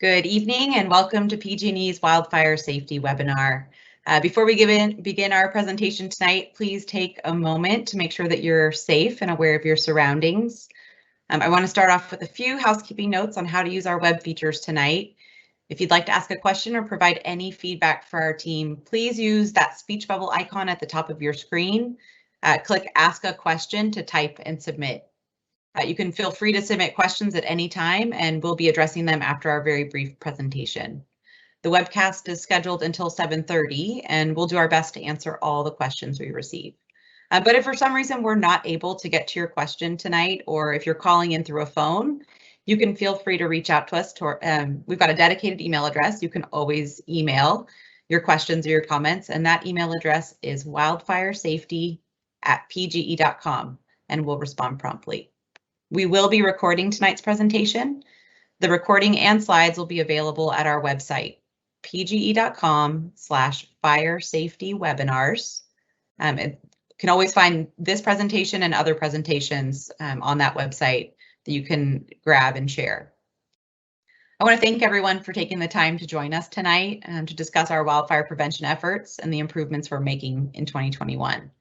Good evening and welcome to PG&E's Wildfire Safety webinar. Before we begin our presentation tonight, please take a moment to make sure that you're safe and aware of your surroundings. I want to start off with a few housekeeping notes on how to use our web features tonight. If you'd like to ask a question or provide any feedback for our team, please use that speech bubble icon at the top of your screen. Click Ask a Question to type and submit. You can feel free to submit questions at any time, and we'll be addressing them after our very brief presentation. The webcast is scheduled until 7:30, and we'll do our best to answer all the questions we receive. But if for some reason we're not able to get to your question tonight, or if you're calling in through a phone, you can feel free to reach out to us. We've got a dedicated email address. You can always email your questions or your comments, and that email address is wildfiresafety@pge.com, and we'll respond promptly. We will be recording tonight's presentation. The recording and slides will be available at our website, pge.com/firesafetywebinars. You can always find this presentation and other presentations on that website that you can grab and share. I want to thank everyone for taking the time to join us tonight to discuss our wildfire prevention efforts and the improvements we're making in 2021.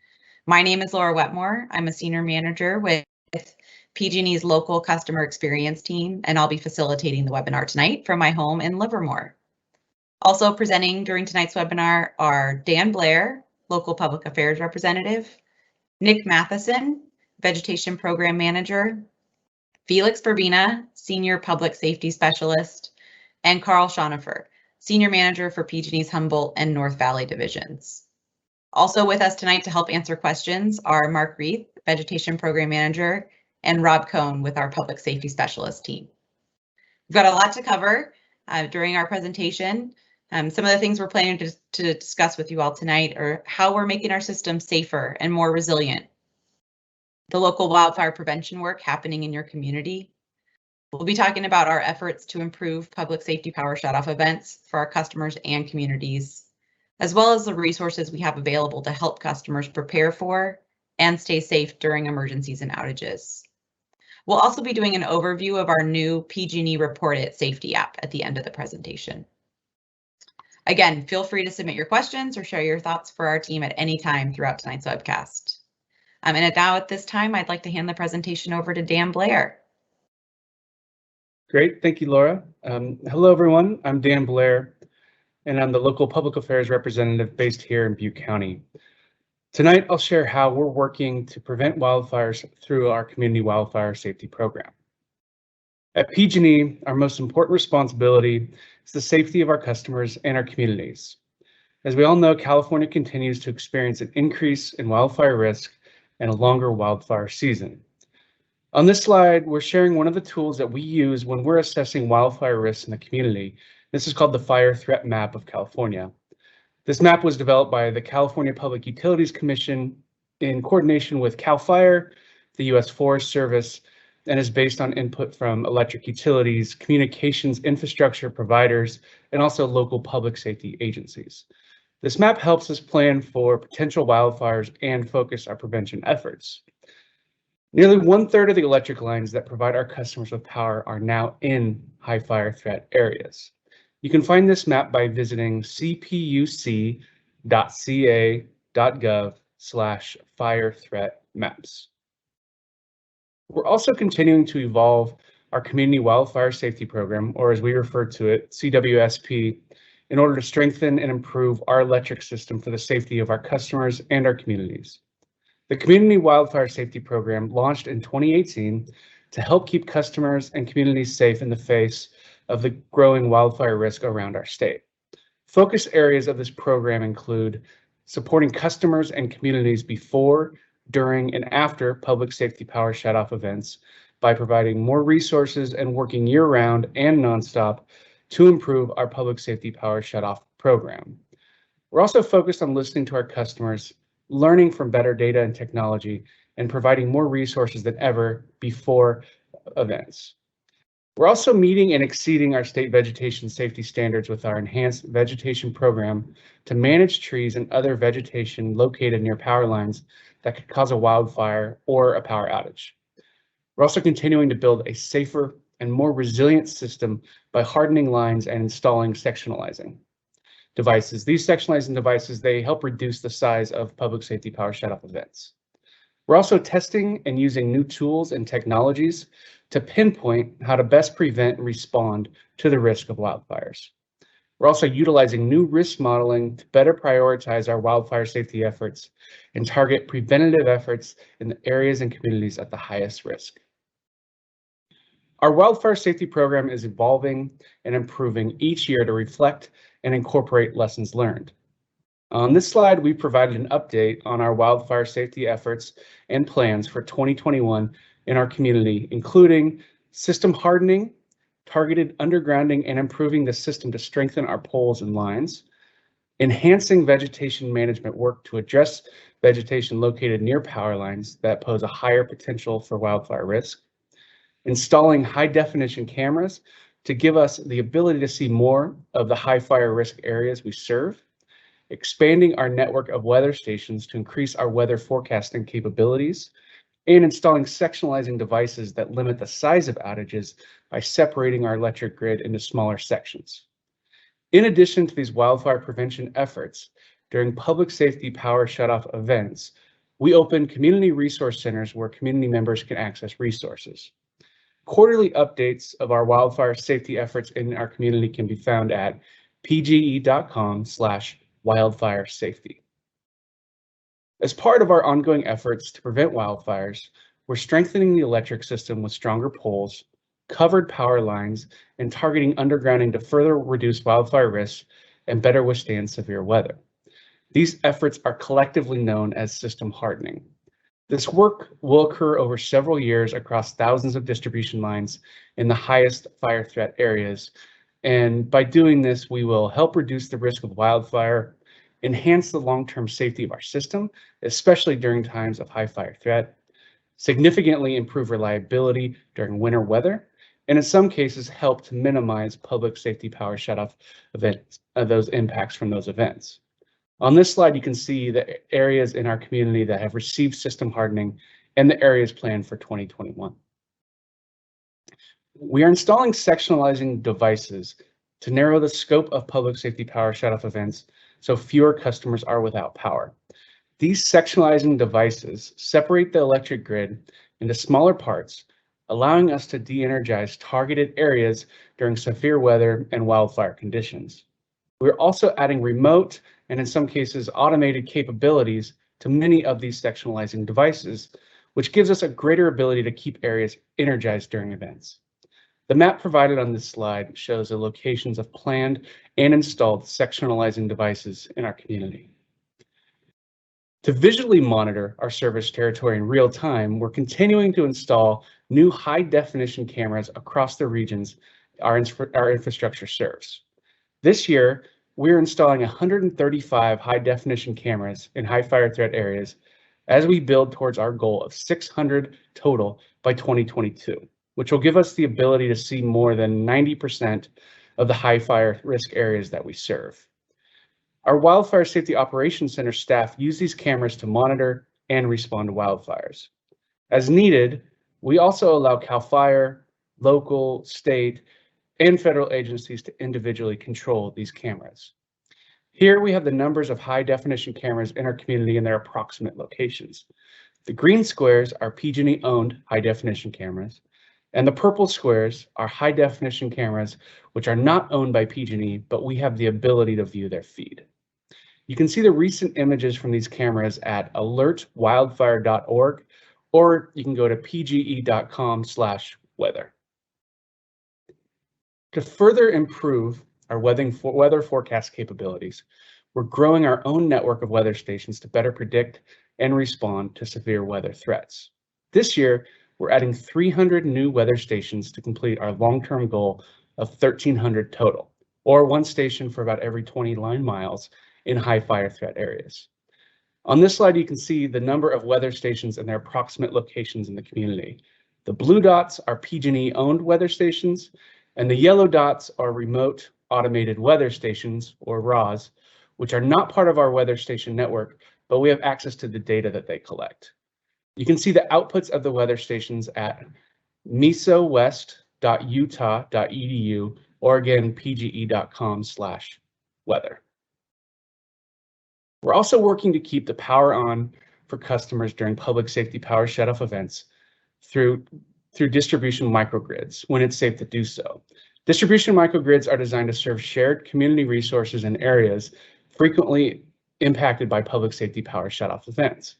My name is Laura Wetmore. I'm a senior manager with PG&E's local customer experience team, and I'll be facilitating the webinar tonight from my home in Livermore. Also presenting during tonight's webinar are Dan Blair, local public affairs representative, Nick Matheson, vegetation program manager, Felix Verbena, senior public safety specialist, and Carl Schoenifer, senior manager for PG&E's Humboldt and North Valley divisions. Also with us tonight to help answer questions are Mark Reith, vegetation program manager, and Rob Cohn with our public safety specialist team. We've got a lot to cover during our presentation. Some of the things we're planning to discuss with you all tonight are how we're making our system safer and more resilient, the local wildfire prevention work happening in your community. We'll be talking about our efforts to improve public safety power shutoff events for our customers and communities, as well as the resources we have available to help customers prepare for and stay safe during emergencies and outages. We'll also be doing an overview of our new PG&E Report It safety app at the end of the presentation. Again, feel free to submit your questions or share your thoughts for our team at any time throughout tonight's webcast. And now at this time, I'd like to hand the presentation over to Dan Blair. Great, thank you, Laura. Hello, everyone. I'm Dan Blair, and I'm the local public affairs representative based here in Butte County. Tonight, I'll share how we're working to prevent wildfires through our community wildfire safety program. At PG&E, our most important responsibility is the safety of our customers and our communities. As we all know, California continues to experience an increase in wildfire risk and a longer wildfire season. On this slide, we're sharing one of the tools that we use when we're assessing wildfire risks in the community. This is called the Fire Threat Map of California. This map was developed by the California Public Utilities Commission in coordination with CAL FIRE, the U.S. Forest Service, and is based on input from electric utilities, communications infrastructure providers, and also local public safety agencies. This map helps us plan for potential wildfires and focus our prevention efforts. Nearly 1/3 of the electric lines that provide our customers with power are now in high fire threat areas. You can find this map by visiting cpuc.ca.gov/fire-threat-maps. We're also continuing to evolve our community wildfire safety program, or as we refer to it, CWSP, in order to strengthen and improve our electric system for the safety of our customers and our communities. The Community Wildfire Safety Program launched in 2018 to help keep customers and communities safe in the face of the growing wildfire risk around our state. Focus areas of this program include supporting customers and communities before, during, and after public safety power shutoff events by providing more resources and working year-round and nonstop to improve our public safety power shutoff program. We're also focused on listening to our customers, learning from better data and technology, and providing more resources than ever before events. We're also meeting and exceeding our state vegetation safety standards with our enhanced vegetation program to manage trees and other vegetation located near power lines that could cause a wildfire or a power outage. We're also continuing to build a safer and more resilient system by hardening lines and installing sectionalizing devices. These sectionalizing devices, they help reduce the size of public safety power shutoff events. We're also testing and using new tools and technologies to pinpoint how to best prevent and respond to the risk of wildfires. We're also utilizing new risk modeling to better prioritize our wildfire safety efforts and target preventative efforts in the areas and communities at the highest risk. Our wildfire safety program is evolving and improving each year to reflect and incorporate lessons learned. On this slide, we provided an update on our wildfire safety efforts and plans for 2021 in our community, including system hardening, targeted undergrounding and improving the system to strengthen our poles and lines, enhancing vegetation management work to address vegetation located near power lines that pose a higher potential for wildfire risk, installing high definition cameras to give us the ability to see more of the high fire risk areas we serve, expanding our network of weather stations to increase our weather forecasting capabilities, and installing sectionalizing devices that limit the size of outages by separating our electric grid into smaller sections. In addition to these wildfire prevention efforts, during public safety power shutoff events, we open community resource centers where community members can access resources. Quarterly updates of our wildfire safety efforts in our community can be found at pge.com/wildfire safety. As part of our ongoing efforts to prevent wildfires, we're strengthening the electric system with stronger poles, covered power lines, and targeting undergrounding to further reduce wildfire risks and better withstand severe weather. These efforts are collectively known as system hardening. This work will occur over several years across thousands of distribution lines in the highest fire threat areas. And by doing this, we will help reduce the risk of wildfire, enhance the long-term safety of our system, especially during times of high fire threat, significantly improve reliability during winter weather, and in some cases help to minimize public safety power shutoff events, those impacts from those events. On this slide, you can see the areas in our community that have received system hardening and the areas planned for 2021. We are installing sectionalizing devices to narrow the scope of public safety power shutoff events so fewer customers are without power. These sectionalizing devices separate the electric grid into smaller parts, allowing us to de-energize targeted areas during severe weather and wildfire conditions. We're also adding remote and in some cases automated capabilities to many of these sectionalizing devices, which gives us a greater ability to keep areas energized during events. The map provided on this slide shows the locations of planned and installed sectionalizing devices in our community. To visually monitor our service territory in real time, we're continuing to install new high-definition cameras across the regions our infrastructure serves. This year, we're installing 135 high-definition cameras in high fire threat areas as we build towards our goal of 600 total by 2022. Which will give us the ability to see more than 90% of the high fire risk areas that we serve. Our Wildfire Safety Operations Center staff use these cameras to monitor and respond to wildfires. As needed, we also allow CAL FIRE, local, state, and federal agencies to individually control these cameras. Here we have the numbers of high definition cameras in our community and their approximate locations. The green squares are PG&E owned high definition cameras. And the purple squares are high definition cameras, which are not owned by PG&E, but we have the ability to view their feed. You can see the recent images from these cameras at alertwildfire.org, or you can go to pge.com/weather. To further improve our weather forecast capabilities, we're growing our own network of weather stations to better predict and respond to severe weather threats. This year, we're adding 300 new weather stations to complete our long-term goal of 1,300 total, or one station for about every 20 line miles in high fire threat areas. On this slide, you can see the number of weather stations and their approximate locations in the community. The blue dots are PG&E owned weather stations, and the yellow dots are remote automated weather stations, or RAWs, which are not part of our weather station network, but we have access to the data that they collect. You can see the outputs of the weather stations at mesowest.pge.com pge.utah.edu, or again, pge.com/weather. We're also working to keep the power on for customers during public safety power shutoff events through distribution microgrids when it's safe to do so. Distribution microgrids are designed to serve shared community resources in areas frequently impacted by public safety power shutoff events.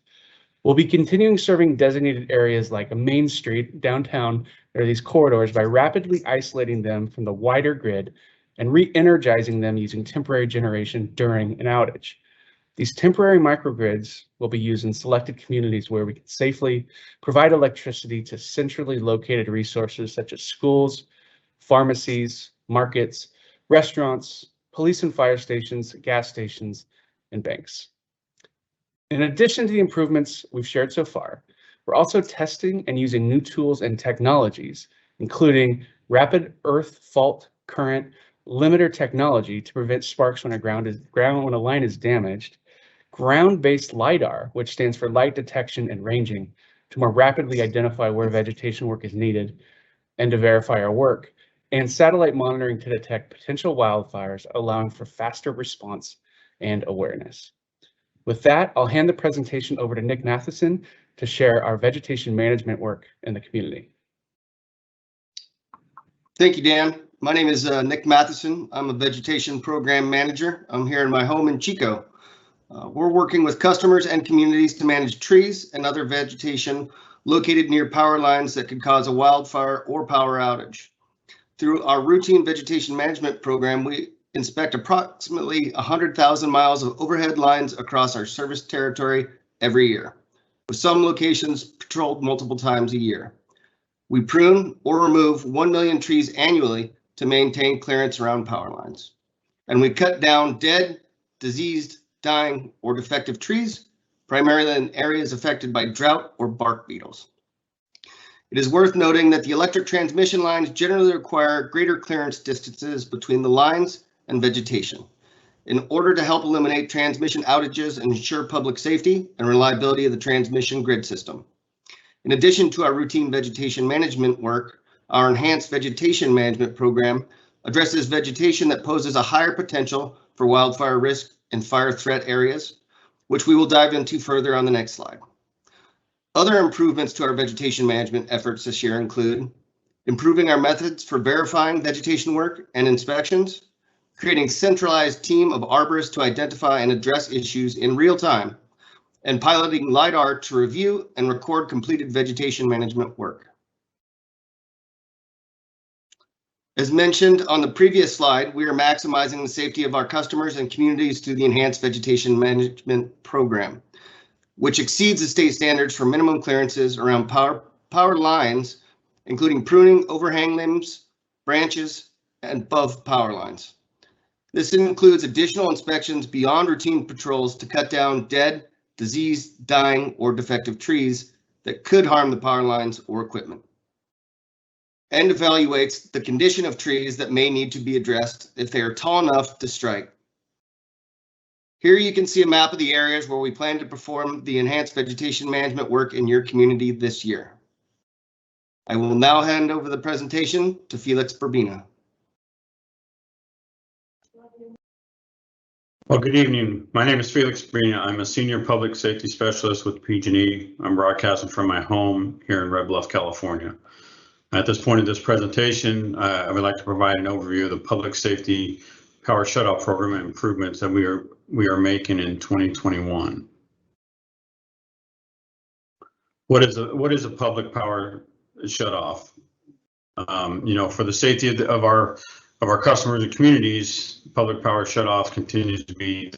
We'll be continuing serving designated areas like a main street, downtown, or these corridors by rapidly isolating them from the wider grid and re-energizing them using temporary generation during an outage. These temporary microgrids will be used in selected communities where we can safely provide electricity to centrally located resources such as schools, pharmacies, markets, restaurants, police and fire stations, gas stations, and banks. In addition to the improvements we've shared so far, we're also testing and using new tools and technologies, including rapid earth fault current limiter technology to prevent sparks when a line is damaged, ground-based LiDAR, which stands for light detection and ranging, to more rapidly identify where vegetation work is needed and to verify our work, and satellite monitoring to detect potential wildfires, allowing for faster response and awareness. With that, I'll hand the presentation over to Nick Matheson to share our vegetation management work in the community. Thank you, Dan. My name is Nick Matheson. I'm a vegetation program manager. I'm here in my home in Chico. We're working with customers and communities to manage trees and other vegetation located near power lines that could cause a wildfire or power outage. Through our routine vegetation management program, we inspect approximately 100,000 miles of overhead lines across our service territory every year, with some locations patrolled multiple times a year. We prune or remove 1 million trees annually to maintain clearance around power lines. And we cut down dead, diseased, dying, or defective trees, primarily in areas affected by drought or bark beetles. It is worth noting that the electric transmission lines generally require greater clearance distances between the lines and vegetation in order to help eliminate transmission outages and ensure public safety and reliability of the transmission grid system. In addition to our routine vegetation management work, our enhanced vegetation management program addresses vegetation that poses a higher potential for wildfire risk in fire threat areas, which we will dive into further on the next slide. Other improvements to our vegetation management efforts this year include improving our methods for verifying vegetation work and inspections, creating a centralized team of arborists to identify and address issues in real time, and piloting LiDAR to review and record completed vegetation management work. As mentioned on the previous slide, we are maximizing the safety of our customers and communities through the Enhanced Vegetation Management Program, which exceeds the state standards for minimum clearances around power lines, including pruning overhang limbs, branches, and above power lines. This includes additional inspections beyond routine patrols to cut down dead, diseased, dying, or defective trees that could harm the power lines or equipment, and evaluates the condition of trees that may need to be addressed if they are tall enough to strike. Here you can see a map of the areas where we plan to perform the enhanced vegetation management work in your community this year. I will now hand over the presentation to Felix Burbina. Well, good evening. My name is Felix Burbina. I'm a senior public safety specialist with PG&E. I'm broadcasting from my home here in Red Bluff, California. At this point in this presentation, I would like to provide an overview of the public safety power shutoff program and improvements that we are making in 2021. What is a public power shutoff? For the safety of our customers and communities, public power shutoff continues to be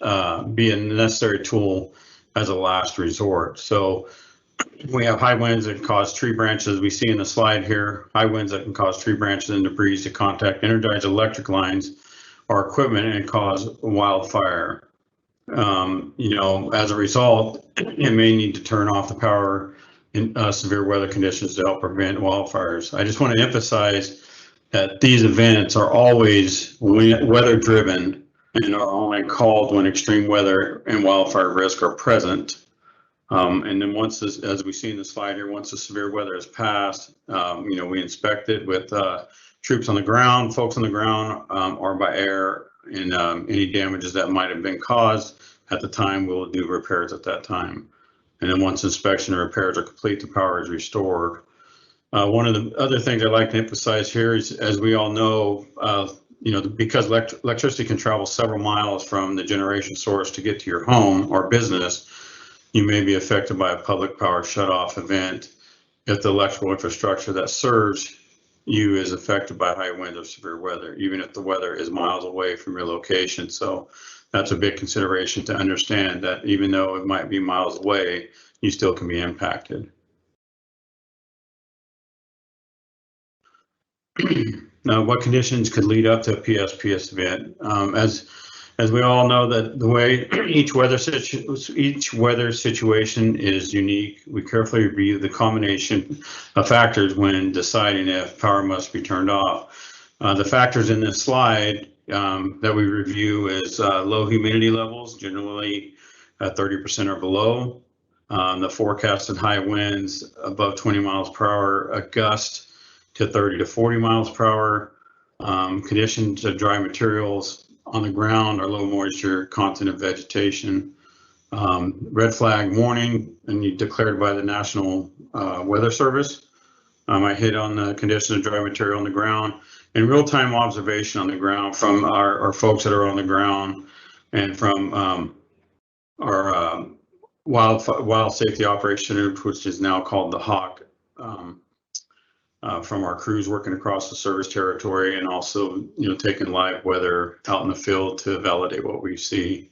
a necessary tool as a last resort. So we have high winds that cause tree branches. We see in the slide here, high winds that can cause tree branches and debris to contact energized electric lines or equipment and cause wildfire. As a result, it may need to turn off the power in severe weather conditions to help prevent wildfires. I just want to emphasize that these events are always weather driven and are only called when extreme weather and wildfire risk are present. And then once this, as we see in the slide here, once the severe weather has passed, we inspect it with troops on the ground, folks on the ground, or by air, and any damages that might have been caused at the time, we'll do repairs at that time. And then once inspection and repairs are complete, the power is restored. One of the other things I'd like to emphasize here is, as we all know, because electricity can travel several miles from the generation source to get to your home or business, you may be affected by a public power shutoff event if the electrical infrastructure that serves you is affected by high winds or severe weather, even if the weather is miles away from your location. So that's a big consideration to understand, that even though it might be miles away, you still can be impacted. Now, what conditions could lead up to a PSPS event? As we all know, that the way each weather situation is unique, we carefully review the combination of factors when deciding if power must be turned off. The factors in this slide that we review is low humidity levels, generally 30% or below. The forecasted high winds above 20 miles per hour, a gust to 30 to 40 miles per hour, conditions of dry materials on the ground or low moisture content of vegetation, red flag warning, and declared by the National Weather Service. I hit on the condition of dry material on the ground, and real-time observation on the ground from our folks that are on the ground, and from our wild safety operation, which is now called the HAWK, from our crews working across the service territory, and also taking live weather out in the field to validate what we see.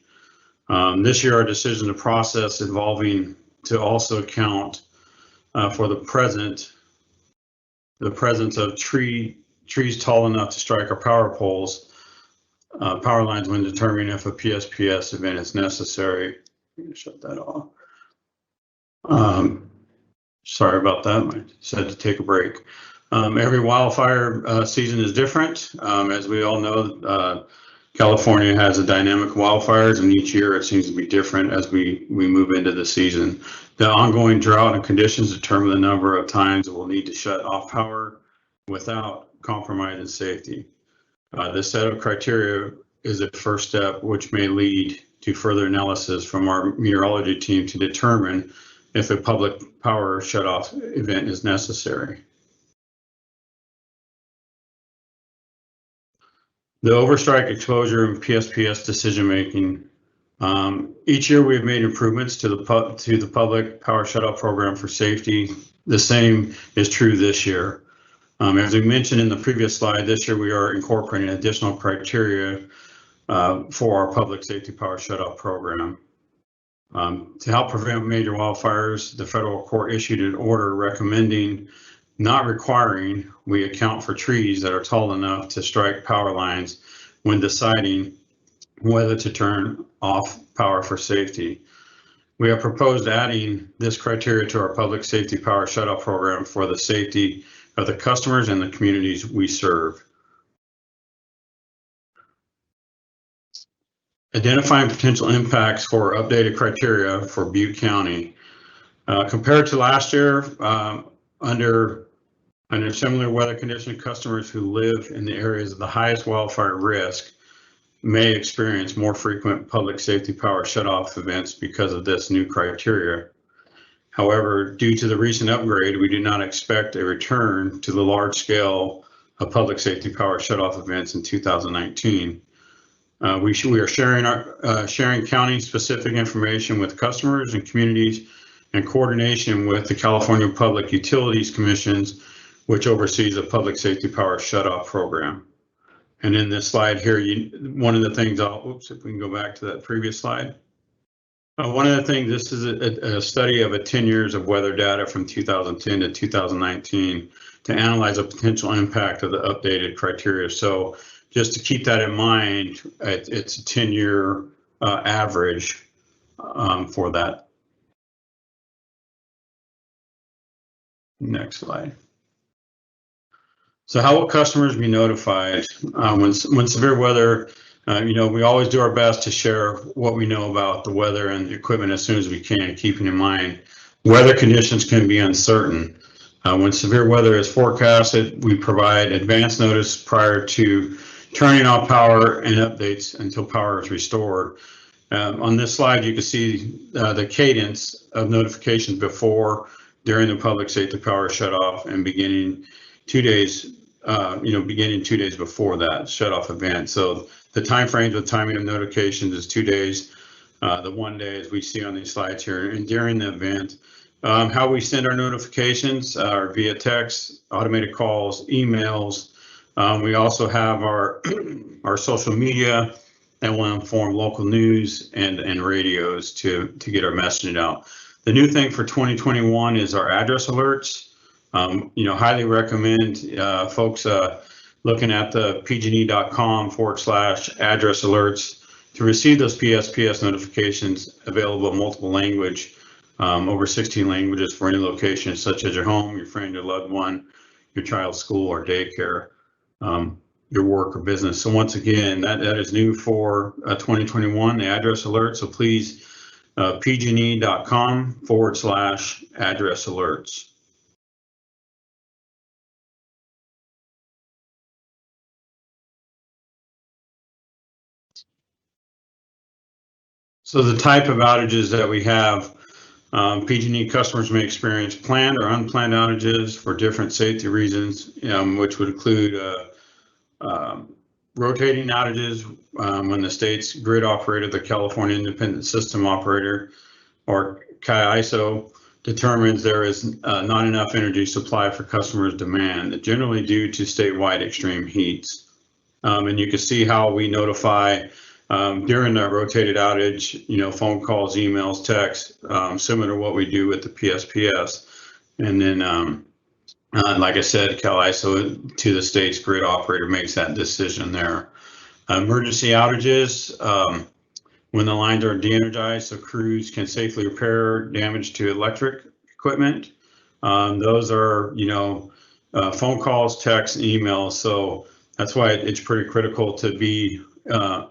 This year, our decision to process involving to also account for the presence of trees tall enough to strike our power poles, power lines, when determining if a PSPS event is necessary. I'm going to shut that off. Sorry about that. I said to take a break. Every wildfire season is different. As we all know, California has a dynamic wildfires, and each year it seems to be different as we move into the season. The ongoing drought and conditions determine the number of times we'll need to shut off power without compromising safety. This set of criteria is a first step, which may lead to further analysis from our meteorology team to determine if a public power shutoff event is necessary. The overstrike exposure and PSPS decision making. Each year we've made improvements to the public power shutoff program for safety. The same is true this year. As we mentioned in the previous slide, this year we are incorporating additional criteria for our public safety power shutoff program. To help prevent major wildfires, the federal court issued an order recommending, not requiring, we account for trees that are tall enough to strike power lines when deciding whether to turn off power for safety. We have proposed adding this criteria to our public safety power shutoff program for the safety of the customers and the communities we serve. Identifying potential impacts for updated criteria for Butte County. Compared to last year, under similar weather conditions, customers who live in the areas of the highest wildfire risk may experience more frequent public safety power shutoff events because of this new criteria. However, due to the recent upgrade, we do not expect a return to the large scale of public safety power shutoff events in 2019. We are sharing county specific information with customers and communities in coordination with the California Public Utilities Commissions, which oversees the public safety power shutoff program. And in this slide here, one of the things, if we can go back to that previous slide. One of the things, this is a study of 10 years of weather data from 2010 to 2019 to analyze a potential impact of the updated criteria. So just to keep that in mind, it's a 10-year average for that. Next slide. So how will customers be notified when severe weather We always do our best to share what we know about the weather and the equipment as soon as we can, keeping in mind weather conditions can be uncertain. When severe weather is forecasted, we provide advance notice prior to turning off power and updates until power is restored. On this slide, you can see the cadence of notifications before, during the public safety power shutoff, and beginning 2 days, beginning 2 days before that shutoff event. So the time frames with timing of notifications is 2 days. The 1 day, as we see on these slides here, and during the event. How we send our notifications are via text, automated calls, emails. We also have our social media that will inform local news and radios to get our messaging out. The new thing for 2021 is our address alerts. Highly recommend folks looking at the pgne.com/address alerts to receive those PSPS notifications available in multiple language, over 16 languages for any location, such as your home, your friend, your loved one, your child's school or daycare, your work or business. So once again, that is new for 2021, the address alert. So please, pgne.com/address alerts. So the type of outages that we have, PG&E customers may experience planned or unplanned outages for different safety reasons, which would include rotating outages when the state's grid operator, the California Independent System Operator, or CAISO, determines there is not enough energy supply for customers' demand, generally due to statewide extreme heats. And you can see how we notify during that rotated outage, phone calls, emails, texts, similar to what we do with the PSPS. And then, like I said, CAISO to the state's grid operator makes that decision there. Emergency outages, when the lines are de-energized so crews can safely repair damage to electric equipment. Those are, phone calls, texts, and emails. So that's why it's pretty critical to be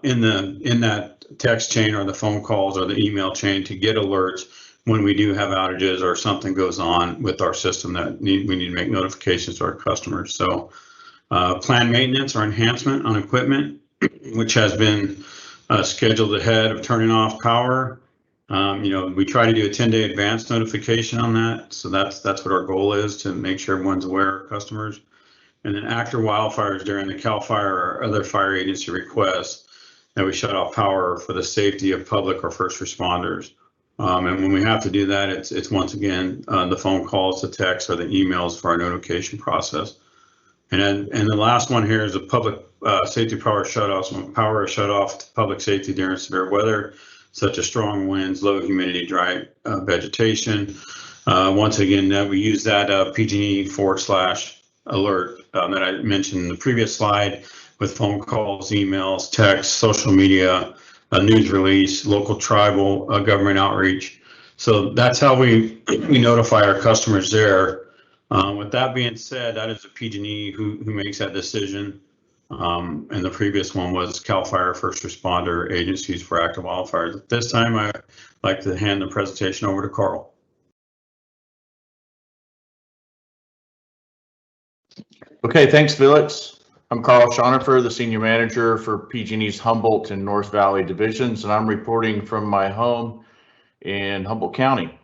in that text chain or the phone calls or the email chain to get alerts when we do have outages or something goes on with our system that we need to make notifications to our customers. So planned maintenance or enhancement on equipment, which has been scheduled ahead of turning off power. We try to do a 10-day advance notification on that. So that's what our goal is, to make sure everyone's aware of customers. And then after wildfires during the CAL FIRE or other fire agency requests that we shut off power for the safety of public or first responders. And when we have to do that, it's once again the phone calls, the texts, or the emails for our notification process. And the last one here is a public safety power shutoffs. When power is shut off to public safety during severe weather, such as strong winds, low humidity, dry vegetation. Once again, we use that PG&E/alert that I mentioned in the previous slide, with phone calls, emails, texts, social media, a news release, local tribal government outreach. So that's how we notify our customers there. With that being said, that is the PG&E who makes that decision. And the previous one was CAL FIRE first responder agencies for active wildfires. At this time, I'd like to hand the presentation over to Carl. Okay, thanks, Felix. I'm Carl Schoenifer, the Senior Manager for PG&E's Humboldt and North Valley divisions, and I'm reporting from my home in Humboldt County.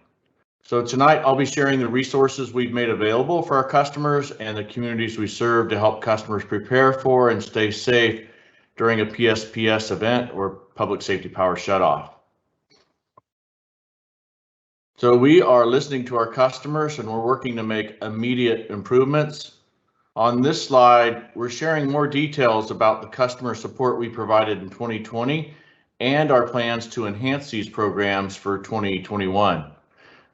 So tonight I'll be sharing the resources we've made available for our customers and the communities we serve to help customers prepare for and stay safe during a PSPS event or public safety power shutoff. So we are listening to our customers and we're working to make immediate improvements. On this slide, we're sharing more details about the customer support we provided in 2020 and our plans to enhance these programs for 2021.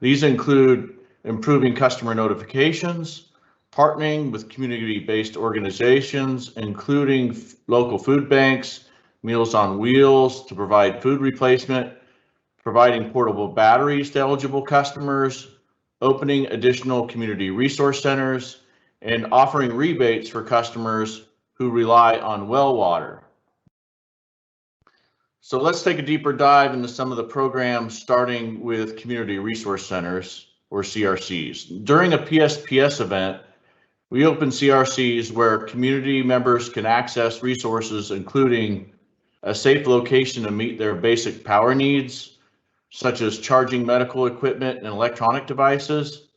These include improving customer notifications, partnering with community-based organizations, including local food banks, Meals on Wheels to provide food replacement, providing portable batteries to eligible customers, opening additional community resource centers, and offering rebates for customers who rely on well water. So let's take a deeper dive into some of the programs, starting with Community Resource Centers, or CRCs. During a PSPS event, we open CRCs where community members can access resources, including a safe location to meet their basic power needs, such as charging medical equipment and electronic devices.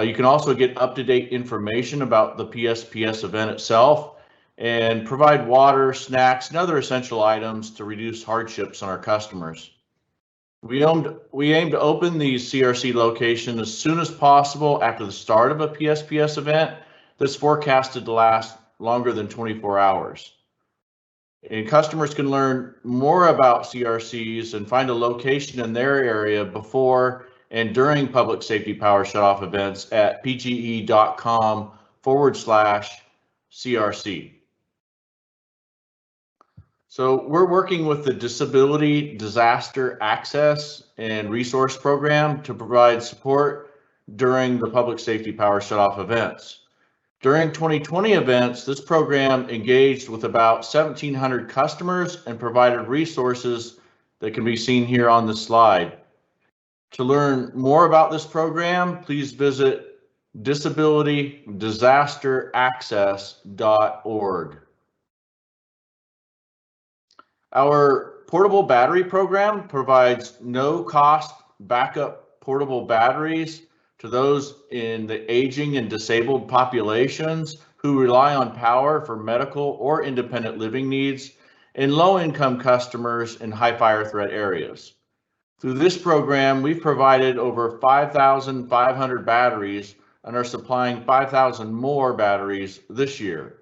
You can also get up-to-date information about the PSPS event itself and provide water, snacks, and other essential items to reduce hardships on our customers. We aim to open these CRC locations as soon as possible after the start of a PSPS event that's forecasted to last longer than 24 hours. And customers can learn more about CRCs and find a location in their area before and during public safety power shutoff events at pge.com/CRC. So we're working with the Disability Disaster Access and Resource Program to provide support during the public safety power shutoff events. During 2020 events, this program engaged with about 1,700 customers and provided resources that can be seen here on the slide. To learn more about this program, please visit disabilitydisasteraccess.org. Our portable battery program provides no-cost backup portable batteries to those in the aging and disabled populations who rely on power for medical or independent living needs, and low-income customers in high fire threat areas. Through this program, we've provided over 5,500 batteries and are supplying 5,000 more batteries this year.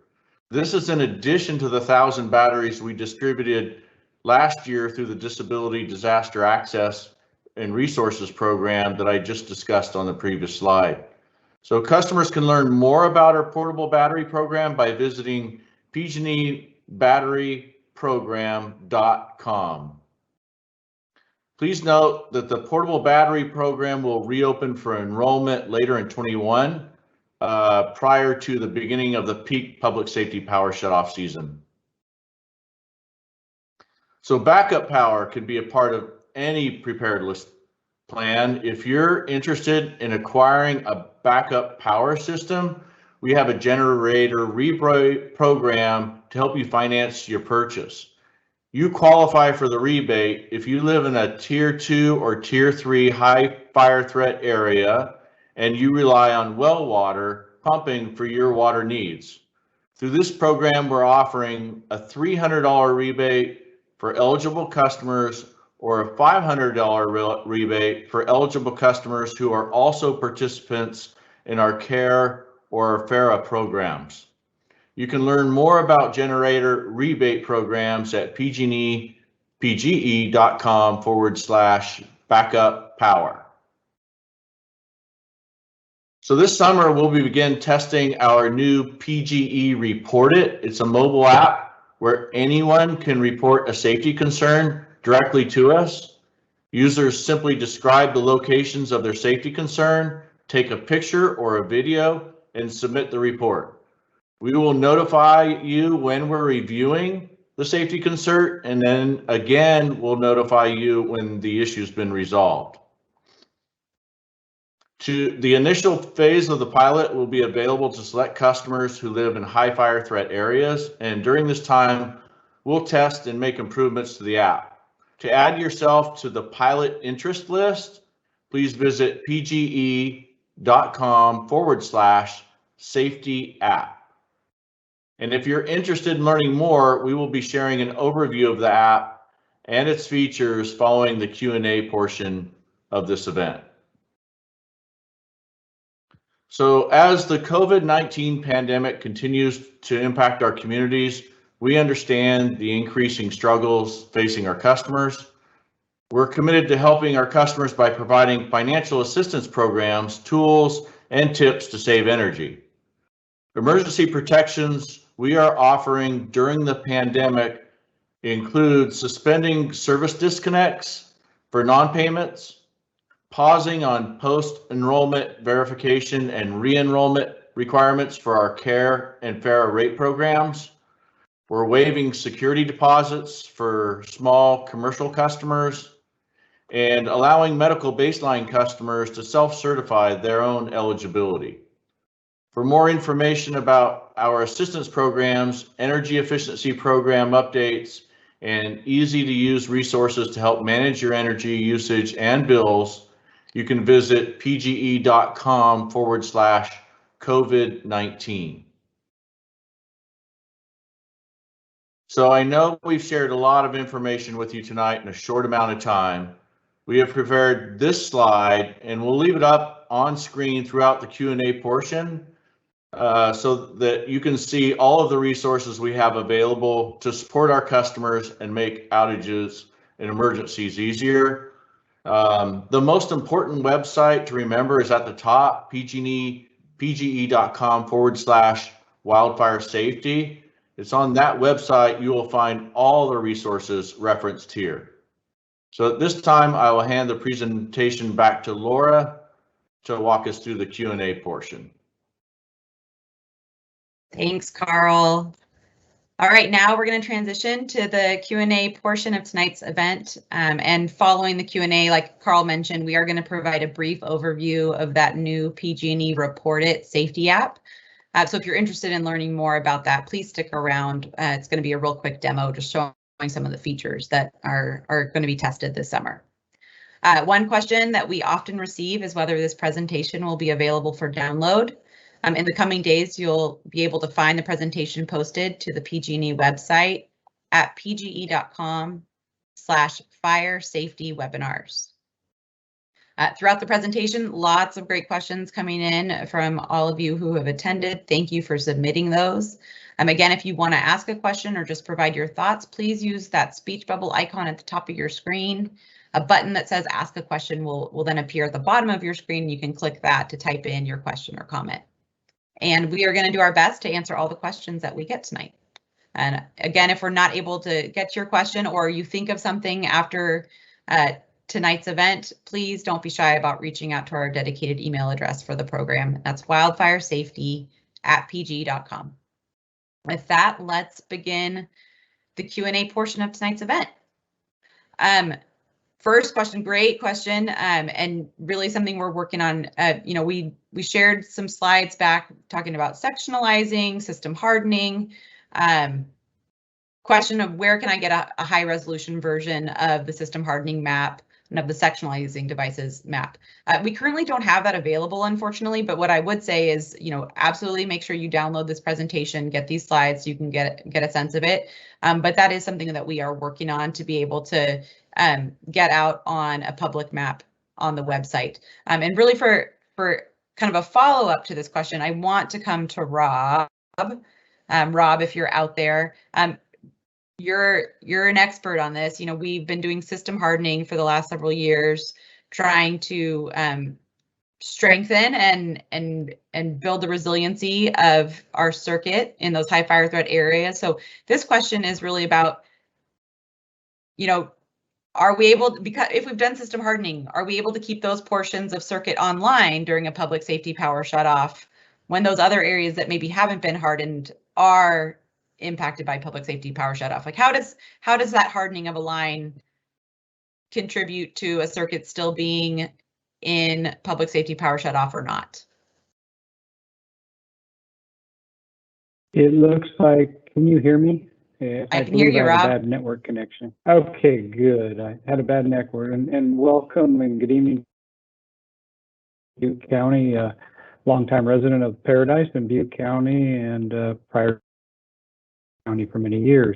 This is in addition to the 1,000 batteries we distributed last year through the Disability Disaster Access and Resources Program that I just discussed on the previous slide. So customers can learn more about our portable battery program by visiting PG&EBatteryProgram.com. Please note that the portable battery program will reopen for enrollment later in 21, prior to the beginning of the peak public safety power shutoff season. So backup power can be a part of any preparedness plan. If you're interested in acquiring a backup power system, we have a generator rebate program to help you finance your purchase. You qualify for the rebate if you live in a tier 2 or tier 3 high fire threat area and you rely on well water pumping for your water needs. Through this program, we're offering a $300 rebate for eligible customers or a $500 rebate for eligible customers who are also participants in our CARE or FARA programs. You can learn more about generator rebate programs at pge.com/backup power. So this summer, we'll begin testing our new PGE Report It. It's a mobile app where anyone can report a safety concern directly to us. Users simply describe the locations of their safety concern, take a picture or a video, and submit the report. We will notify you when we're reviewing the safety concern, and then again, we'll notify you when the issue's been resolved. The initial phase of the pilot will be available to select customers who live in high fire threat areas, and during this time, we'll test and make improvements to the app. To add yourself to the pilot interest list, please visit pge.com/safety app. And if you're interested in learning more, we will be sharing an overview of the app and its features following the Q&A portion of this event. So as the COVID-19 pandemic continues to impact our communities, we understand the increasing struggles facing our customers. We're committed to helping our customers by providing financial assistance programs, tools, and tips to save energy. Emergency protections we are offering during the pandemic include suspending service disconnects for non-payments, pausing on post-enrollment verification and re-enrollment requirements for our CARE and FARA rate programs. We're waiving security deposits for small commercial customers and allowing medical baseline customers to self-certify their own eligibility. For more information about our assistance programs, energy efficiency program updates, and easy-to-use resources to help manage your energy usage and bills, you can visit pge.com/COVID-19. So I know we've shared a lot of information with you tonight in a short amount of time. We have prepared this slide and we'll leave it up on screen throughout the Q&A portion so that you can see all of the resources we have available to support our customers and make outages and emergencies easier. The most important website to remember is at the top, pge.com/wildfire safety. It's on that website you will find all the resources referenced here. So at this time, I will hand the presentation back to Laura to walk us through the Q&A portion. Thanks, Carl. All right, now we're going to transition to the Q&A portion of tonight's event. And following the Q&A, like Carl mentioned, we are going to provide a brief overview of that new PG&E Report It safety app. So if you're interested in learning more about that, please stick around. It's going to be a real quick demo, just showing some of the features that are going to be tested this summer. One question that we often receive is whether this presentation will be available for download. In the coming days, you'll be able to find the presentation posted to the PG&E website at pge.com/fire safety webinars. Throughout the presentation, lots of great questions coming in from all of you who have attended. Thank you for submitting those. Again, if you want to ask a question or just provide your thoughts, please use that speech bubble icon at the top of your screen. A button that says ask a question will then appear at the bottom of your screen. You can click that to type in your question or comment. And we are going to do our best to answer all the questions that we get tonight. And again, if we're not able to get to your question or you think of something after tonight's event, please don't be shy about reaching out to our dedicated email address for the program. That's wildfiresafety@pge.com. With that, let's begin the Q&A portion of tonight's event. First question, great question, and really something we're working on. We shared some slides back talking about sectionalizing, system hardening. Question of where can I get a high resolution version of the system hardening map and of the sectionalizing devices map. We currently don't have that available, unfortunately, but what I would say is, absolutely make sure you download this presentation, get these slides so you can get a sense of it. But that is something that we are working on to be able to get out on a public map on the website. And really for kind of a follow-up to this question, I want to come to Rob. Rob, if you're out there, you're an expert on this. We've been doing system hardening for the last several years, trying to strengthen and build the resiliency of our circuit in those high fire threat areas. So this question is really about, are we able to, because if we've done system hardening, are we able to keep those portions of circuit online during a public safety power shutoff when those other areas that maybe haven't been hardened are impacted by public safety power shutoff? Like how does that hardening of a line contribute to a circuit still being in public safety power shutoff or not? It looks like, can you hear me? I can hear you, Rob. I had a bad network connection. Okay, good. I had a bad network, and welcome and good evening, Butte County, longtime resident of Paradise in Butte County and prior county for many years.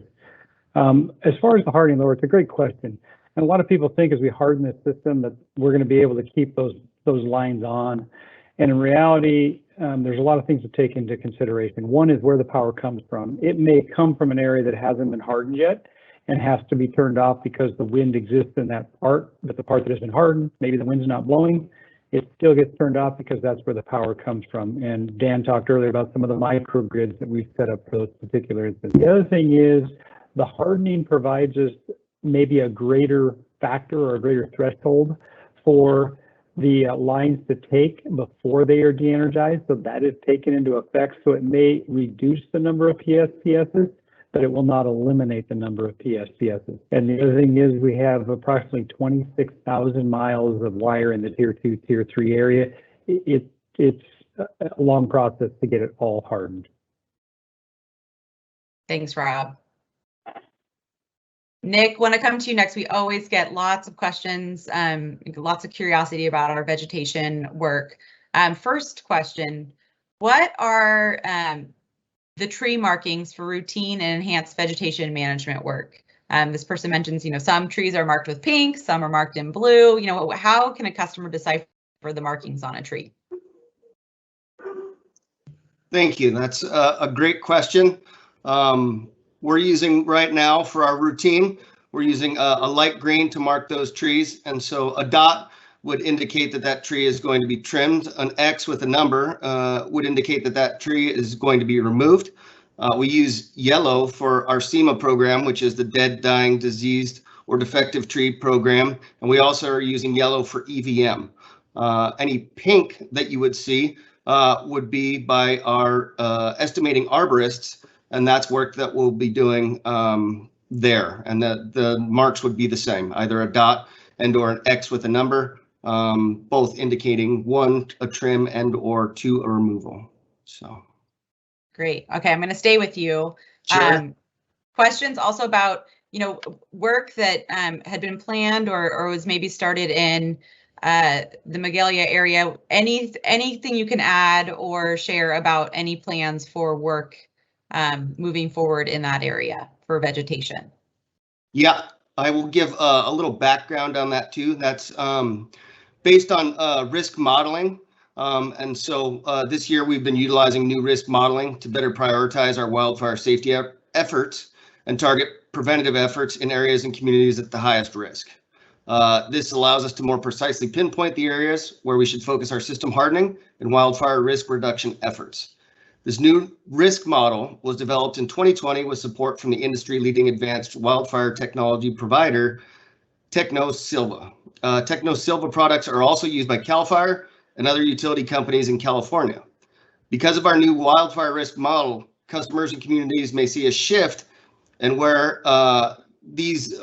As far as the hardening lower, it's a great question. And a lot of people think as we harden the system that we're going to be able to keep those lines on. And in reality, there's a lot of things to take into consideration. One is where the power comes from. It may come from an area that hasn't been hardened yet and has to be turned off because the wind exists in that part, but the part that has been hardened, maybe the wind's not blowing, it still gets turned off because that's where the power comes from. And Dan talked earlier about some of the microgrids that we've set up for those particular instances. The other thing is the hardening provides us maybe a greater factor or a greater threshold for the lines to take before they are de-energized. So that is taken into effect. So it may reduce the number of PSPSs, but it will not eliminate the number of PSPSs. And the other thing is we have approximately 26,000 miles of wire in the Tier 2, Tier 3 area. It's a long process to get it all hardened. Thanks, Rob. Nick, want to come to you next. We always get lots of questions, lots of curiosity about our vegetation work. First question, what are the tree markings for routine and enhanced vegetation management work? This person mentions, some trees are marked with pink, some are marked in blue. How can a customer decipher the markings on a tree? Thank you. That's a great question. We're using right now for our routine, we're using a light green to mark those trees. And so a dot would indicate that that tree is going to be trimmed. An X with a number would indicate that that tree is going to be removed. We use yellow for our SEMA program, which is the Dead, Dying, Diseased, or Defective Tree program. And we also are using yellow for EVM. Any pink that you would see would be by our estimating arborists, and that's work that we'll be doing there. And the marks would be the same, either a dot and or an X with a number, both indicating 1, a trim, and or 2, a removal. So. Great. Okay, I'm going to stay with you. Sure. Questions also about, work that had been planned or was maybe started in the Magalia area. Anything you can add or share about any plans for work moving forward in that area for vegetation? Yeah, I will give a little background on that too. That's based on risk modeling. And so this year we've been utilizing new risk modeling to better prioritize our wildfire safety efforts and target preventative efforts in areas and communities at the highest risk. This allows us to more precisely pinpoint the areas where we should focus our system hardening and wildfire risk reduction efforts. This new risk model was developed in 2020 with support from the industry-leading advanced wildfire technology provider, TechnoSilva. TechnoSilva products are also used by CAL FIRE and other utility companies in California. Because of our new wildfire risk model, customers and communities may see a shift in where these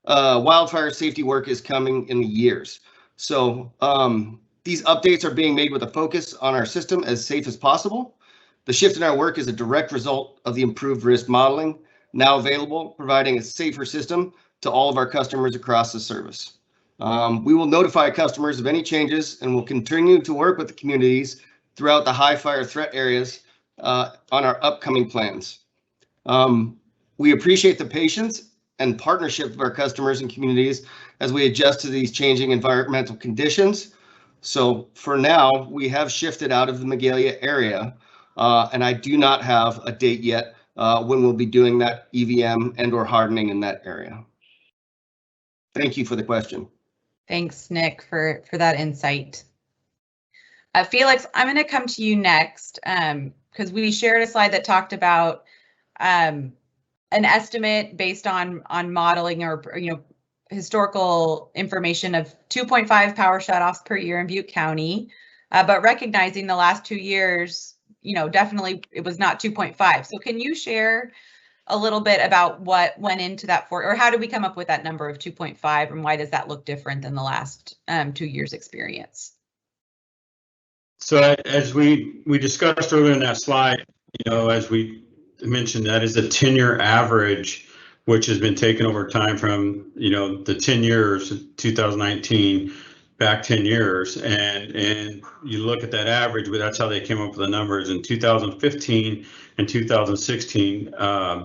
wildfire safety work is coming in the years. So these updates are being made with a focus on our system as safe as possible. The shift in our work is a direct result of the improved risk modeling now available, providing a safer system to all of our customers across the service. We will notify customers of any changes and will continue to work with the communities throughout the high fire threat areas on our upcoming plans. We appreciate the patience and partnership of our customers and communities as we adjust to these changing environmental conditions. So for now, we have shifted out of the Magalia area, and I do not have a date yet when we'll be doing that EVM and or hardening in that area. Thank you for the question. Thanks, Nick, for that insight. Felix, I'm going to come to you next because we shared a slide that talked about an estimate based on modeling or historical information of 2.5 power shutoffs per year in Butte County, but recognizing the last 2 years, definitely it was not 2.5. So can you share a little bit about what went into that or how did we come up with that number of 2.5 and why does that look different than the last 2 years experience? So as we discussed earlier in that slide, as we mentioned, that is a 10-year average, which has been taken over time from, the 10 years, 2019, back 10 years. And you look at that average, but that's how they came up with the numbers. In 2015 and 2016,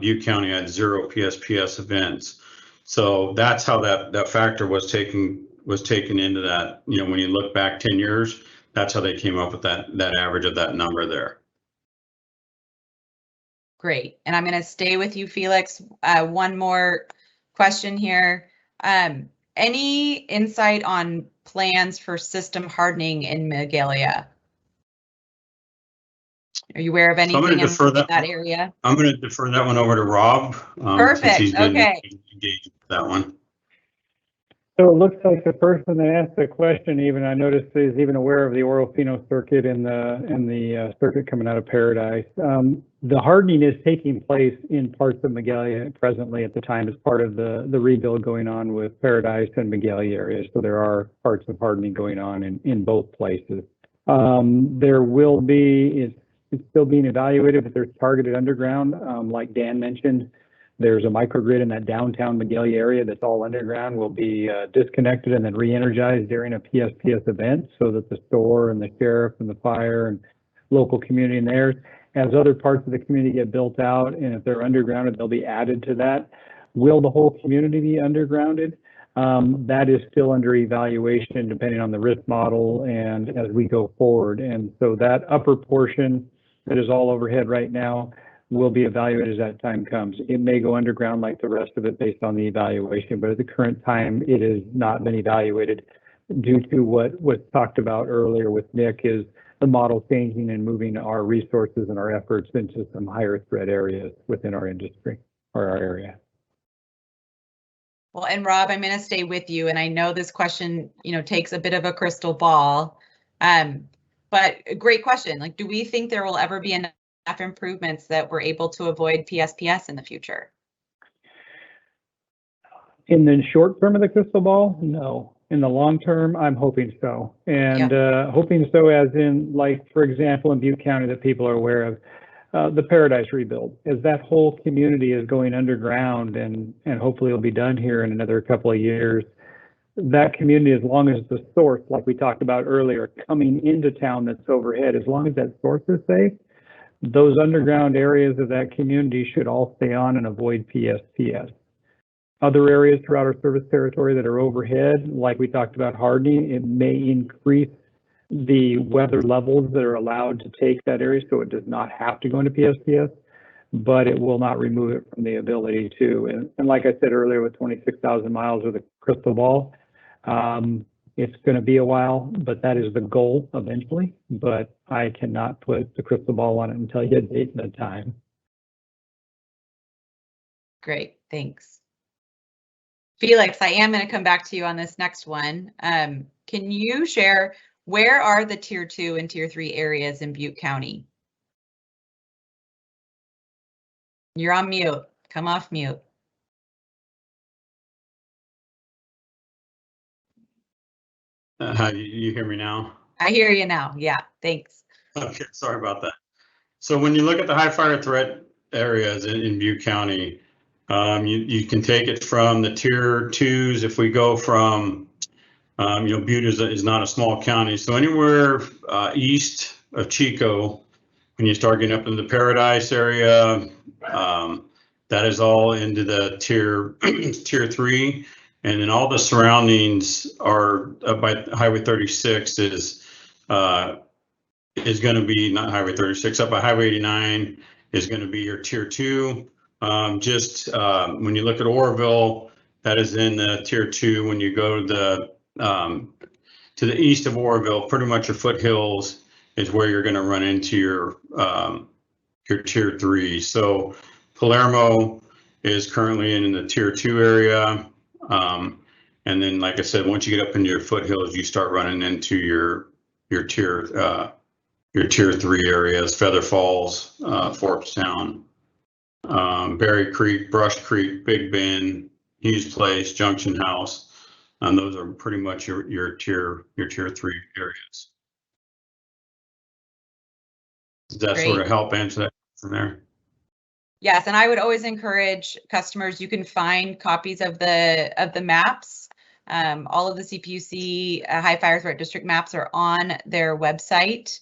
Butte County had 0 PSPS events. So that's how that factor was taken into that. When you look back 10 years, that's how they came up with that average of that number there. Great. And I'm going to stay with you, Felix. One more question here. Any insight on plans for system hardening in Magalia? Are you aware of anything in that area? I'm going to defer that one over to Rob. Perfect. Since he's been okay. engaged with that one. So it looks like the person that asked the question, even I noticed, is even aware of the Orofino circuit and the circuit coming out of Paradise. The hardening is taking place in parts of Magalia presently at the time as part of the rebuild going on with Paradise and Magalia areas. So there are parts of hardening going on in both places. There will be, it's still being evaluated, but there's targeted underground, like Dan mentioned. There's a microgrid in that downtown Magalia area that's all underground, will be disconnected and then re-energized during a PSPS event so that the store and the sheriff and the fire and local community in there, as other parts of the community get built out, and if they're undergrounded, they'll be added to that. Will the whole community be undergrounded? That is still under evaluation depending on the risk model and as we go forward. And so that upper portion that is all overhead right now will be evaluated as that time comes. It may go underground like the rest of it based on the evaluation, but at the current time, it has not been evaluated due to what was talked about earlier with Nick, is the model changing and moving our resources and our efforts into some higher threat areas within our industry or our area. Well, and Rob, I'm going to stay with you, and I know this question, takes a bit of a crystal ball, but a great question. Like, do we think there will ever be enough improvements that we're able to avoid PSPS in the future? In the short term of the crystal ball, no. In the long term, I'm hoping so. And hoping so as in, like, for example, in Butte County that people are aware of, the Paradise rebuild, as that whole community is going underground and hopefully it'll be done here in another couple of years. That community, as long as the source, like we talked about earlier, coming into town that's overhead, as long as that source is safe, those underground areas of that community should all stay on and avoid PSPS. Other areas throughout our service territory that are overhead, like we talked about hardening, it may increase the weather levels that are allowed to take that area so it does not have to go into PSPS, but it will not remove it from the ability to. And like I said earlier, with 26,000 miles with a crystal ball, it's going to be a while, but that is the goal eventually. But I cannot put the crystal ball on it and tell you a date and a time. Great, thanks. Felix, I am going to come back to you on this next one. Can you share, where are the tier 2 and tier 3 areas in Butte County? You're on mute. Come off mute. You hear me now? I hear you now. Yeah, thanks. Okay, sorry about that. So when you look at the high fire threat areas in Butte County, you can take it from the tier 2s. If we go from, Butte is not a small county, so anywhere east of Chico, when you start getting up into the Paradise area, that is all into the tier 3. And then all the surroundings are by Highway 36 is going to be, not Highway 36, up by Highway 89 is going to be your tier 2. When you look at Oroville, that is in the tier 2. When you go to the east of Oroville, pretty much your foothills is where you're going to run into your tier 3. So Palermo is currently in the tier 2 area. And then, like I said, once you get up into your foothills, you start running into your tier 3 areas: Feather Falls, Forkstown, Berry Creek, Brush Creek, Big Bend, Hughes Place, Junction House, and those are pretty much your tier 3 areas. Does that sort of help answer that from there? Yes, and I would always encourage customers, you can find copies of the maps. All of the CPUC high fire threat district maps are on their website.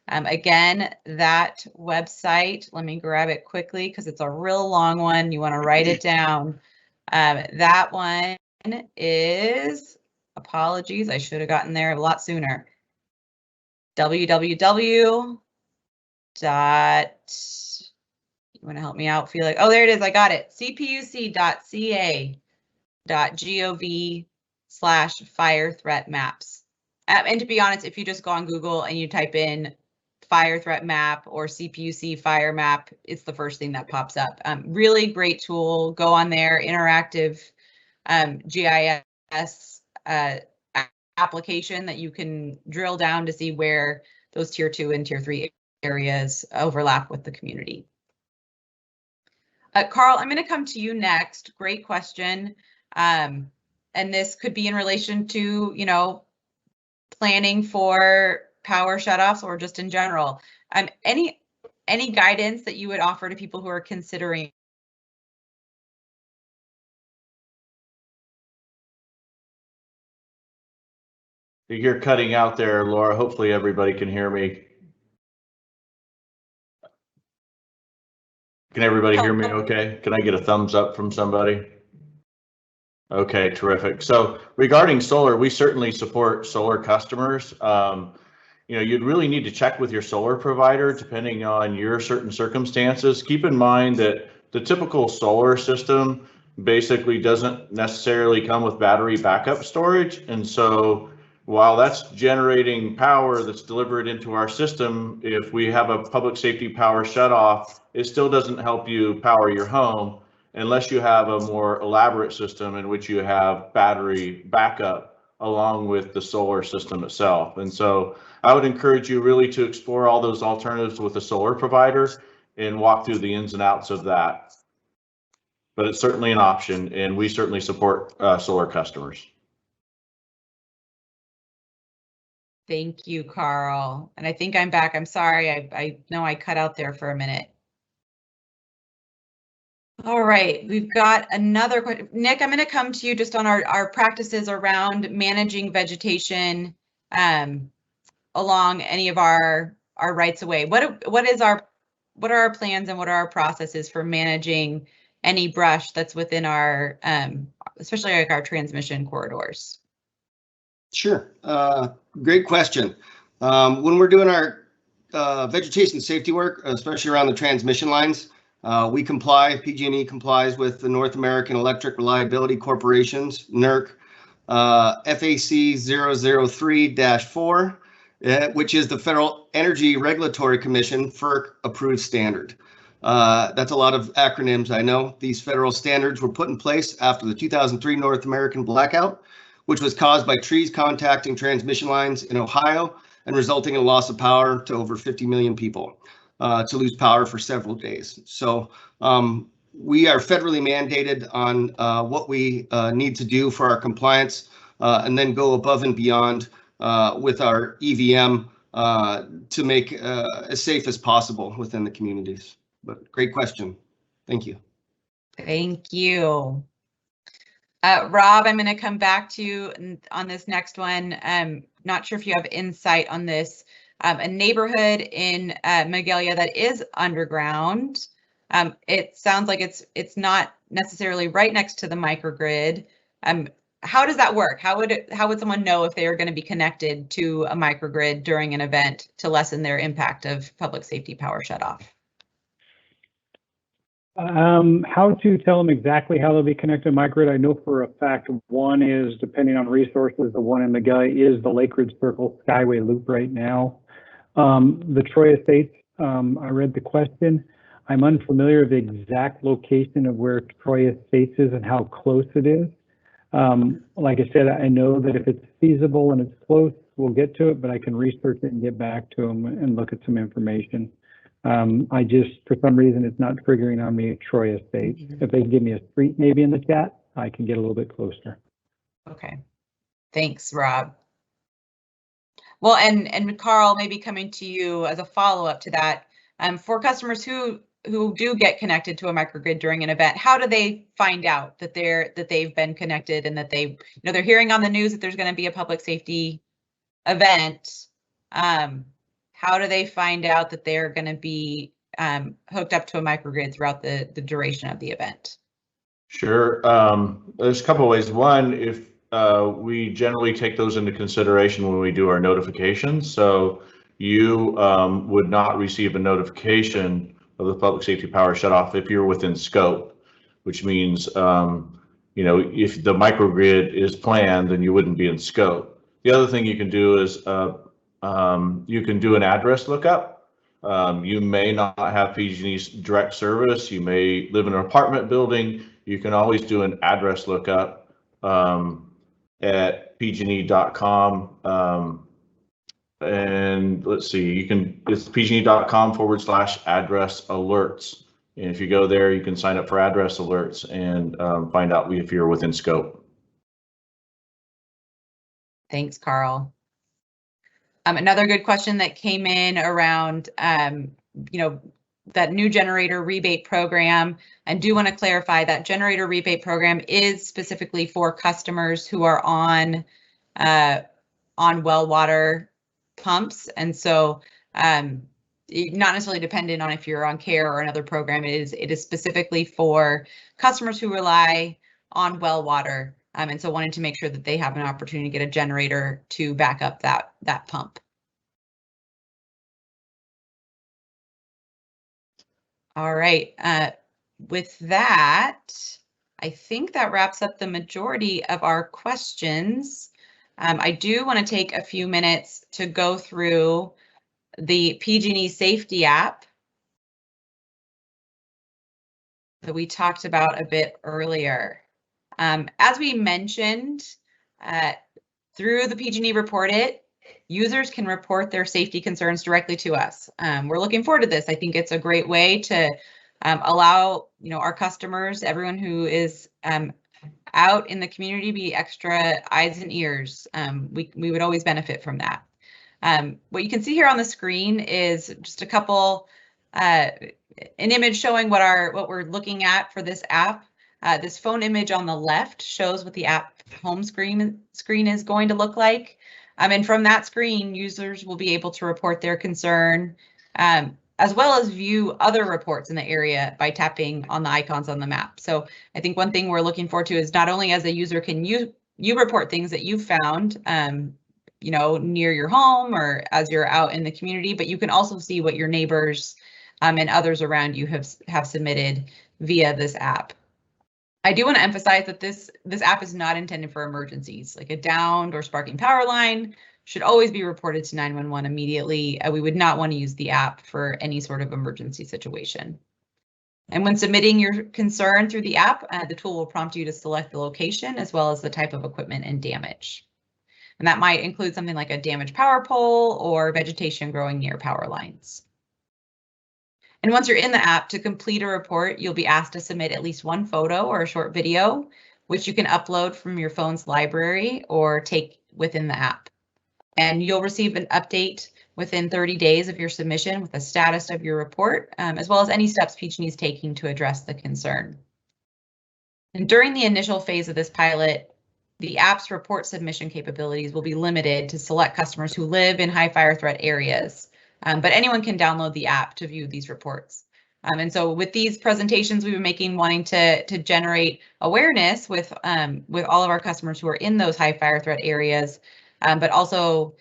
Again, that website, let me grab it quickly because it's a real long one. You want to write it down. That one is, apologies, I should have gotten there a lot sooner. www. You want to help me out? Feel like, oh, there it is. I got it. cpuc.ca.gov/fire threat maps. And to be honest, if you just go on Google and you type in fire threat map or CPUC fire map, it's the first thing that pops up. Really great tool. Go on there, interactive GIS application that you can drill down to see where those tier 2 and tier 3 areas overlap with the community. Carl, I'm going to come to you next. Great question. And this could be in relation to, you know, planning for power shutoffs or just in general. Any guidance that you would offer to people who are considering? You're cutting out there, Laura. Hopefully everybody can hear me. Can everybody hear me okay? Can I get a thumbs up from somebody? Okay, terrific. So regarding solar, we certainly support solar customers. You know, you'd really need to check with your solar provider depending on your certain circumstances. Keep in mind that the typical solar system basically doesn't necessarily come with battery backup storage. And so while that's generating power that's delivered into our system, if we have a public safety power shutoff, it still doesn't help you power your home unless you have a more elaborate system in which you have battery backup along with the solar system itself. And so I would encourage you really to explore all those alternatives with a solar provider and walk through the ins and outs of that. But it's certainly an option, and we certainly support solar customers. Thank you, Carl. And I think I'm back. I'm sorry. I know I cut out there for a minute. All right, we've got another question. Nick, I'm going to come to you just on our practices around managing vegetation along any of our rights of way. What are our plans and what are our processes for managing any brush that's within our, especially like our transmission corridors? Sure. Great question. When we're doing our vegetation safety work, especially around the transmission lines, we comply, PG&E complies with the North American Electric Reliability Corporation's NERC FAC 003-4, which is the Federal Energy Regulatory Commission FERC approved standard. That's a lot of acronyms, I know. These federal standards were put in place after the 2003 North American blackout, which was caused by trees contacting transmission lines in Ohio and resulting in a loss of power to over 50 million people. To lose power for several days. So we are federally mandated on what we need to do for our compliance and then go above and beyond with our EVM to make as safe as possible within the communities. But great question. Thank you. Thank you. Rob, I'm going to come back to you on this next one. Not sure if you have insight on this. A neighborhood in Magalia that is underground. It sounds like it's not necessarily right next to the microgrid. How does that work? How would someone know if they are going to be connected to a microgrid during an event to lessen their impact of public safety power shutoff? How to tell them exactly how they'll be connected to microgrid? I know for a fact one is, depending on resources, the one in Magalia is the Lake Ridge Circle Skyway Loop right now. The Troy Estates, I read the question. I'm unfamiliar with the exact location of where Troy Estates is and how close it is. Like I said, I know that if it's feasible and it's close, we'll get to it, but I can research it and get back to them and look at some information. I just, for some reason, it's not triggering on me at Troy Estates. If they give me a street maybe in the chat, I can get a little bit closer. Okay, thanks, Rob. Well, and Carl, maybe coming to you as a follow-up to that, for customers who do get connected to a microgrid during an event, how do they find out that they've been connected and that they're hearing on the news that there's going to be a public safety event? How do they find out that they're going to be hooked up to a microgrid throughout the duration of the event? Sure. There's a couple of ways. One, if we generally take those into consideration when we do our notifications. So you would not receive a notification of the public safety power shutoff if you're within scope, which means, if the microgrid is planned, then you wouldn't be in scope. The other thing you can do is you can do an address lookup. You may not have PG&E's direct service. You may live in an apartment building. You can always do an address lookup at pgne.com. And let's see, it's pgne.com/address alerts. And if you go there, you can sign up for address alerts and find out if you're within scope. Thanks, Carl. Another good question that came in around, that new generator rebate program, and do want to clarify that generator rebate program is specifically for customers who are on well water pumps, and so not necessarily dependent on if you're on CARE or another program. It is specifically for customers who rely on well water, and so wanting to make sure that they have an opportunity to get a generator to back up that pump. All right, with that, I think that wraps up the majority of our questions. I do want to take a few minutes to go through the PG&E safety app that we talked about a bit earlier. As we mentioned, through the PG&E Report It, users can report their safety concerns directly to us. We're looking forward to this. I think it's a great way to allow our customers, everyone who is out in the community, be extra eyes and ears. We would always benefit from that. What you can see here on the screen is just a couple, an image showing what we're looking at for this app. This phone image on the left shows what the app home screen is going to look like. And from that screen, users will be able to report their concern, as well as view other reports in the area by tapping on the icons on the map. So I think one thing we're looking forward to is not only as a user can you report things that you've found, near your home or as you're out in the community, but you can also see what your neighbors and others around you have submitted via this app. I do want to emphasize that this app is not intended for emergencies. Like a downed or sparking power line should always be reported to 911 immediately. We would not want to use the app for any sort of emergency situation. And when submitting your concern through the app, the tool will prompt you to select the location as well as the type of equipment and damage. And that might include something like a damaged power pole or vegetation growing near power lines. And once you're in the app, to complete a report, you'll be asked to submit at least one photo or a short video, which you can upload from your phone's library or take within the app. And you'll receive an update within 30 days of your submission with the status of your report, as well as any steps PG&E is taking to address the concern. And during the initial phase of this pilot, the app's report submission capabilities will be limited to select customers who live in high fire threat areas. But anyone can download the app to view these reports. And so with these presentations we've been making, wanting to generate awareness with all of our customers who are in those high fire threat areas, but also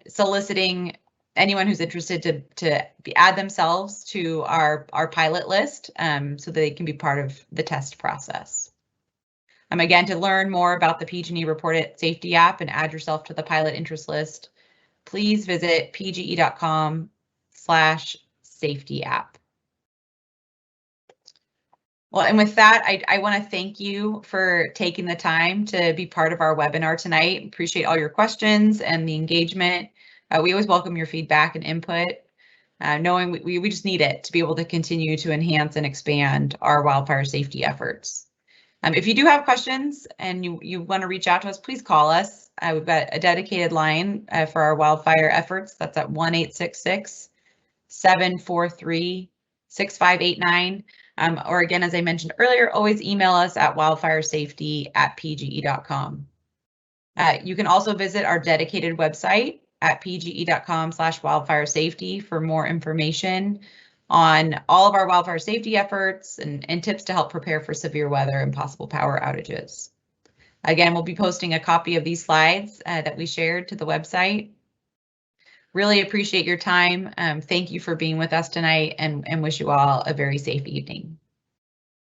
soliciting anyone who's interested to add themselves to our pilot list so that they can be part of the test process. Again, to learn more about the PG&E Report It safety app and add yourself to the pilot interest list, please visit pge.com/safety app. Well, and with that, I want to thank you for taking the time to be part of our webinar tonight. Appreciate all your questions and the engagement. We always welcome your feedback and input, knowing we just need it to be able to continue to enhance and expand our wildfire safety efforts. If you do have questions and you want to reach out to us, please call us. We've got a dedicated line for our wildfire efforts. That's at 1-866-743-6589. Or again, as I mentioned earlier, always email us at wildfiresafety@pge.com. You can also visit our dedicated website at pge.com/wildfiresafety for more information on all of our wildfire safety efforts and tips to help prepare for severe weather and possible power outages. Again, we'll be posting a copy of these slides that we shared to the website. Really appreciate your time. Thank you for being with us tonight and wish you all a very safe evening.